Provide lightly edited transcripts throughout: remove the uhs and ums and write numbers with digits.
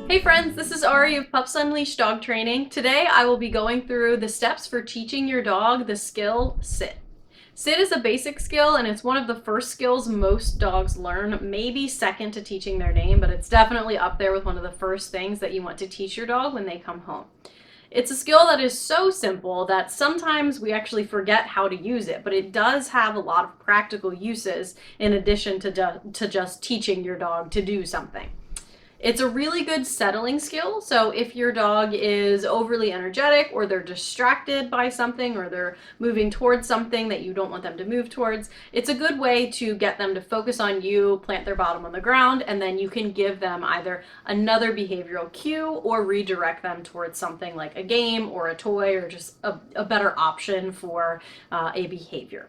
Hey friends, this is Arie of Pups Unleashed Dog Training. Today I will be going through the steps for teaching your dog the skill sit. Sit is a basic skill and it's one of the first skills most dogs learn, maybe second to teaching their name, but it's definitely up there with one of the first things that you want to teach your dog when they come home. It's a skill that is so simple that sometimes we actually forget how to use it, but it does have a lot of practical uses in addition to just teaching your dog to do something. It's a really good settling skill. So if your dog is overly energetic or they're distracted by something or they're moving towards something that you don't want them to move towards, it's a good way to get them to focus on you, plant their bottom on the ground, and then you can give them either another behavioral cue or redirect them towards something like a game or a toy or just a better option for a behavior.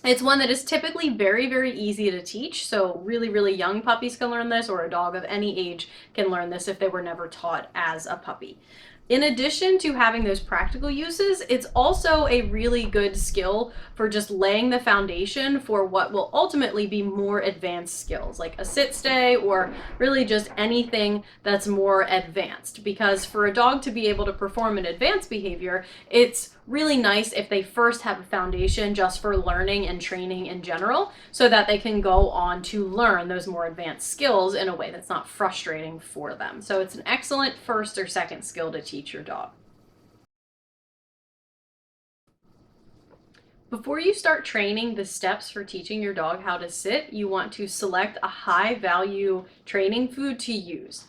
It's one that is typically very, very easy to teach. So really, really young puppies can learn this, or a dog of any age can learn this if they were never taught as a puppy. In addition to having those practical uses, it's also a really good skill for just laying the foundation for what will ultimately be more advanced skills, like a sit stay or really just anything that's more advanced. Because for a dog to be able to perform an advanced behavior, it's really nice if they first have a foundation just for learning and training in general, so that they can go on to learn those more advanced skills in a way that's not frustrating for them. So it's an excellent first or second skill to teach your dog. Before you start training the steps for teaching your dog how to sit, you want to select a high value training food to use.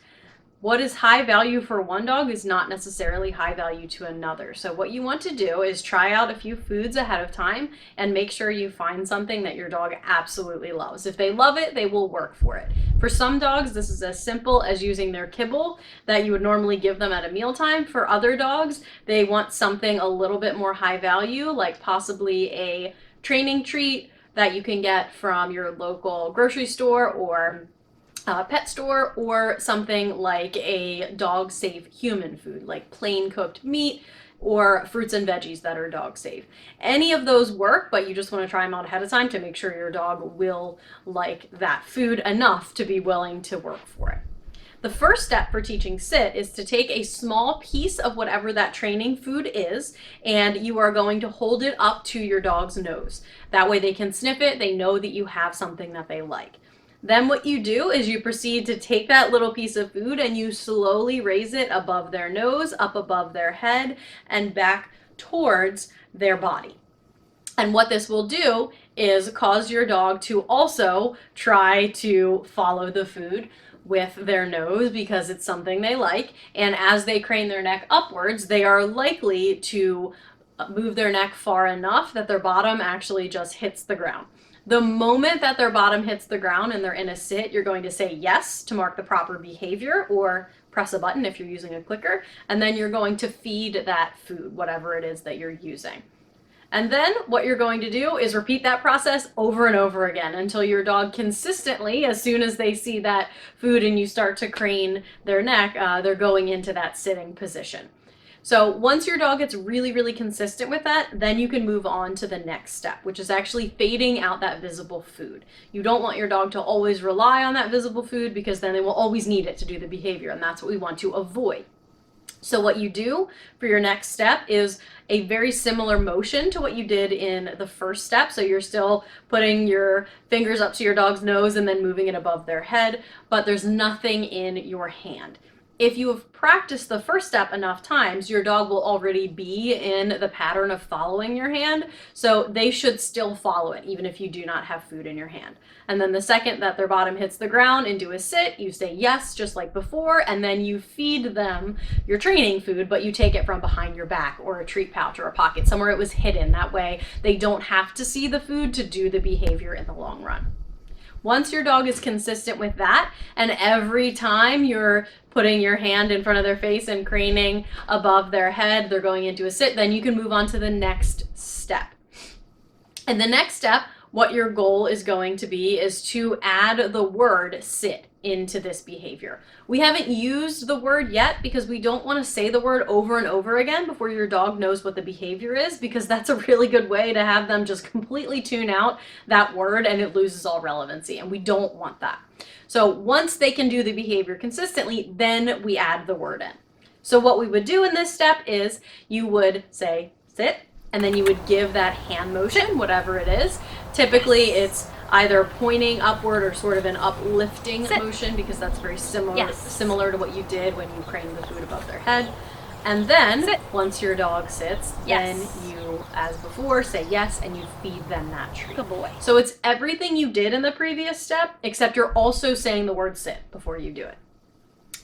What is high value for one dog is not necessarily high value to another. So what you want to do is try out a few foods ahead of time and make sure you find something that your dog absolutely loves. If they love it, they will work for it. For some dogs, this is as simple as using their kibble that you would normally give them at a mealtime. For other dogs, they want something a little bit more high value, like possibly a training treat that you can get from your local grocery store or pet store, or something like a dog safe human food like plain cooked meat or fruits and veggies that are dog safe. Any of those work, but you just want to try them out ahead of time to make sure your dog will like that food enough to be willing to work for it. The first step for teaching sit is to take a small piece of whatever that training food is, and you are going to hold it up to your dog's nose. That way they can sniff it, they know that you have something that they like. Then what you do is you proceed to take that little piece of food and you slowly raise it above their nose, up above their head, and back towards their body. And what this will do is cause your dog to also try to follow the food with their nose because it's something they like. And as they crane their neck upwards, they are likely to move their neck far enough that their bottom actually just hits the ground. The moment that their bottom hits the ground and they're in a sit, you're going to say yes to mark the proper behavior, or press a button if you're using a clicker, and then you're going to feed that food, whatever it is that you're using. And then what you're going to do is repeat that process over and over again until your dog consistently, as soon as they see that food and you start to crane their neck, they're going into that sitting position. So once your dog gets really, really consistent with that, then you can move on to the next step, which is actually fading out that visible food. You don't want your dog to always rely on that visible food because then they will always need it to do the behavior, and that's what we want to avoid. So what you do for your next step is a very similar motion to what you did in the first step. So you're still putting your fingers up to your dog's nose and then moving it above their head, but there's nothing in your hand. If you have practiced the first step enough times, your dog will already be in the pattern of following your hand, so they should still follow it, even if you do not have food in your hand. And then the second that their bottom hits the ground into a sit, you say yes, just like before, and then you feed them your training food, but you take it from behind your back or a treat pouch or a pocket, somewhere it was hidden. That way they don't have to see the food to do the behavior in the long run. Once your dog is consistent with that, and every time you're putting your hand in front of their face and craning above their head, they're going into a sit, then you can move on to the next step. And the next step, what your goal is going to be is to add the word sit into this behavior. We haven't used the word yet because we don't want to say the word over and over again before your dog knows what the behavior is, because that's a really good way to have them just completely tune out that word and it loses all relevancy, and we don't want that. So once they can do the behavior consistently, then we add the word in. So what we would do in this step is you would say sit, and then you would give that hand motion, whatever it is. Typically it's either pointing upward or sort of an uplifting motion, because that's very similar to what you did when you craned the food above their head. And then once your dog sits, then you, as before, say yes, and you feed them that treat. Good boy. So it's everything you did in the previous step, except you're also saying the word sit before you do it.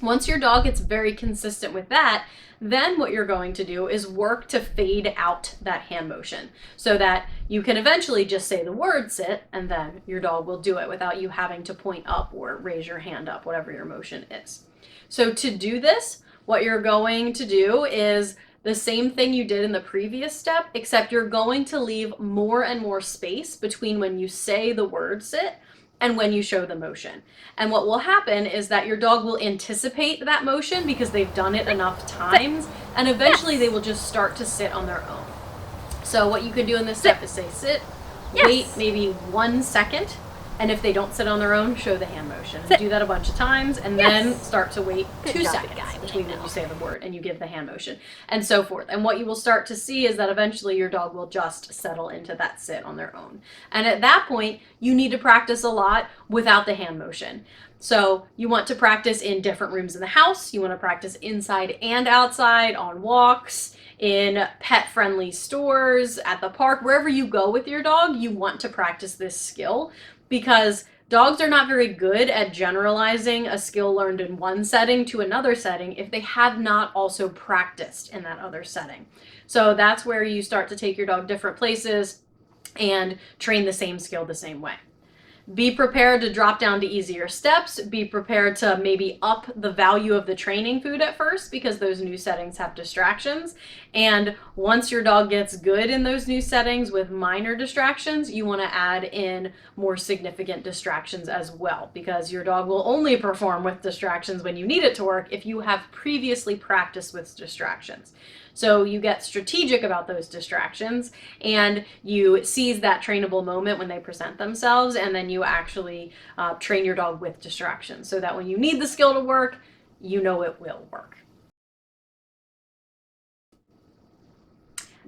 Once your dog gets very consistent with that, then what you're going to do is work to fade out that hand motion so that you can eventually just say the word sit, and then your dog will do it without you having to point up or raise your hand up, whatever your motion is. So to do this, what you're going to do is the same thing you did in the previous step, except you're going to leave more and more space between when you say the word sit and when you show the motion. And what will happen is that your dog will anticipate that motion because they've done it enough times, and eventually they will just start to sit on their own. So what you can do in this step is say sit, wait maybe 1 second, and if they don't sit on their own, show the hand motion. And do that a bunch of times, and then start to wait 2 seconds between when you say the word and you give the hand motion, and so forth. And what you will start to see is that eventually your dog will just settle into that sit on their own. And at that point, you need to practice a lot without the hand motion. So you want to practice in different rooms in the house. You want to practice inside and outside, on walks, in pet-friendly stores, at the park, wherever you go with your dog, you want to practice this skill, because dogs are not very good at generalizing a skill learned in one setting to another setting if they have not also practiced in that other setting. So that's where you start to take your dog different places and train the same skill the same way. Be prepared to drop down to easier steps. Be prepared to maybe up the value of the training food at first, because those new settings have distractions. And once your dog gets good in those new settings with minor distractions, you want to add in more significant distractions as well, because your dog will only perform with distractions when you need it to work if you have previously practiced with distractions. So you get strategic about those distractions, and you seize that trainable moment when they present themselves, and then you actually train your dog with distractions so that when you need the skill to work, you know it will work.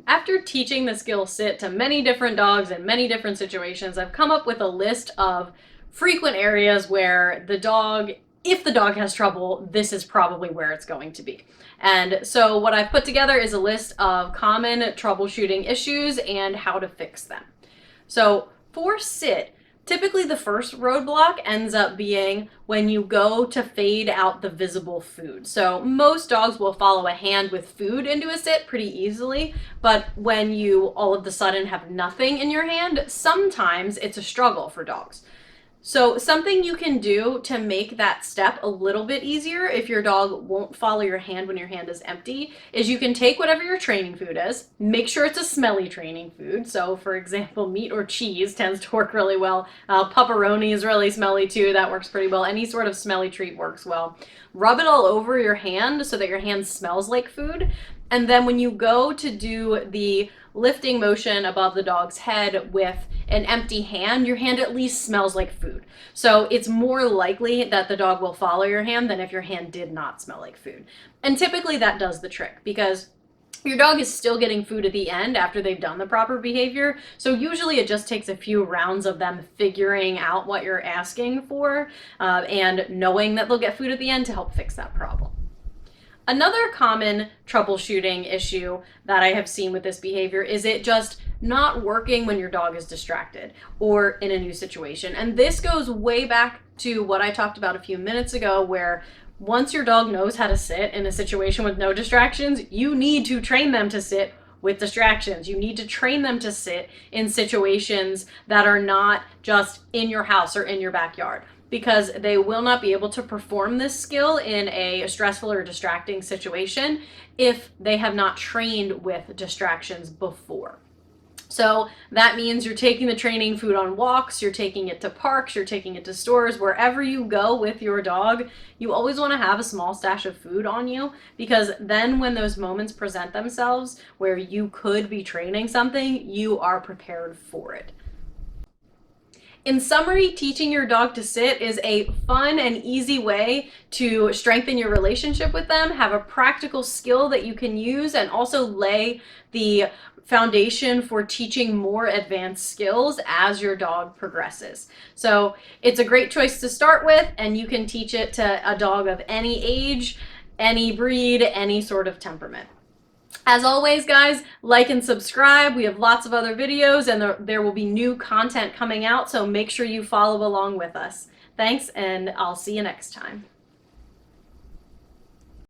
After teaching the skill sit to many different dogs in many different situations, I've come up with a list of frequent areas where the dog, if the dog has trouble, this is probably where it's going to be. And so what I've put together is a list of common troubleshooting issues and how to fix them. So for sit, typically the first roadblock ends up being when you go to fade out the visible food. So most dogs will follow a hand with food into a sit pretty easily, but when you all of a sudden have nothing in your hand, sometimes it's a struggle for dogs. So something you can do to make that step a little bit easier if your dog won't follow your hand when your hand is empty is you can take whatever your training food is, make sure it's a smelly training food. So for example, meat or cheese tends to work really well. Pepperoni is really smelly too. That works pretty well. Any sort of smelly treat works well. Rub it all over your hand so that your hand smells like food. And then when you go to do the lifting motion above the dog's head with an empty hand, your hand at least smells like food. So it's more likely that the dog will follow your hand than if your hand did not smell like food. And typically that does the trick, because your dog is still getting food at the end after they've done the proper behavior. So usually it just takes a few rounds of them figuring out what you're asking for and knowing that they'll get food at the end to help fix that problem. Another common troubleshooting issue that I have seen with this behavior is it just not working when your dog is distracted or in a new situation. And this goes way back to what I talked about a few minutes ago, where once your dog knows how to sit in a situation with no distractions, you need to train them to sit with distractions. You need to train them to sit in situations that are not just in your house or in your backyard, because they will not be able to perform this skill in a stressful or distracting situation if they have not trained with distractions before. So that means you're taking the training food on walks, you're taking it to parks, you're taking it to stores, wherever you go with your dog, you always want to have a small stash of food on you, because then when those moments present themselves where you could be training something, you are prepared for it. In summary, teaching your dog to sit is a fun and easy way to strengthen your relationship with them, have a practical skill that you can use, and also lay the foundation for teaching more advanced skills as your dog progresses. So it's a great choice to start with, and you can teach it to a dog of any age, any breed, any sort of temperament. As always, guys, like and subscribe. We have lots of other videos, and there will be new content coming out, so make sure you follow along with us. Thanks, and I'll see you next time.